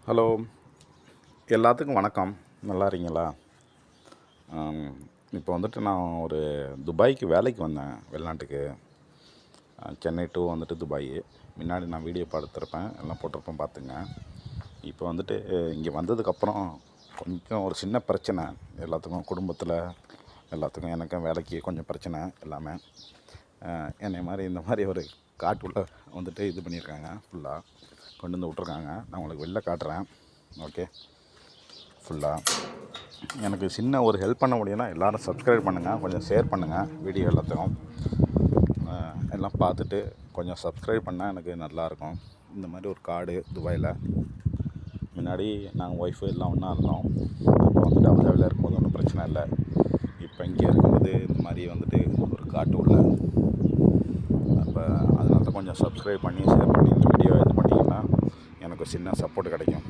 Hello, எல்லாத்துக்கும் வணக்கம். நல்லா இருக்கீங்களா? இப்போ வந்துட்டு நான் ஒரு துபாய்க்கு வேலைக்கு வந்தேன், வெளிநாட்டுக்கு. சென்னை டு வந்துட்டு துபாய். முன்னாடி நான் வீடியோ பார்த்துருப்பேன், எல்லாம் போட்டிருப்பேன், பார்த்துங்க. இப்போ வந்துட்டு இங்கே வந்ததுக்கப்புறம் கொஞ்சம் ஒரு சின்ன பிரச்சனை எல்லாத்துக்கும், குடும்பத்தில் எல்லாத்துக்கும். எனக்கும் வேலைக்கு கொஞ்சம் பிரச்சனை எல்லாமே. என்னை மாதிரி இந்த மாதிரி ஒரு காட்டுக்குள்ளே வந்துட்டு இது பண்ணியிருக்காங்க, ஃபுல்லாக கொண்டு வந்து விட்ருக்காங்க. நான் உங்களுக்கு வெளில காட்டுறேன். ஓகே, ஃபுல்லாக எனக்கு சின்ன ஒரு ஹெல்ப் பண்ண முடியும்னா எல்லோரும் சப்ஸ்கிரைப் பண்ணுங்கள், கொஞ்சம் ஷேர் பண்ணுங்கள் வீடியோ எல்லாத்துக்கும். எல்லாம் பார்த்துட்டு கொஞ்சம் சப்ஸ்கிரைப் பண்ணால் எனக்கு நல்லாயிருக்கும். இந்த மாதிரி ஒரு காடு துபாயில். முன்னாடி நாங்கள் ஒய்ஃபு எல்லாம் ஒன்றா இருந்தோம். அப்போ வந்துட்டு அபுதாபியில் இருக்கும்போது ஒன்றும் பிரச்சனை இல்லை. இப்போ இங்கே இருக்கும்போது இந்த மாதிரி வந்துட்டு ஒரு காட்டு உள்ள. அப்போ அதனால தான் கொஞ்சம் சப்ஸ்கிரைப் பண்ணி ஷேர் பண்ணி இந்த வீடியோ இது பண்ணிங்கன்னா எனக்கு சின்ன சப்போர்ட் கிடைக்கும்.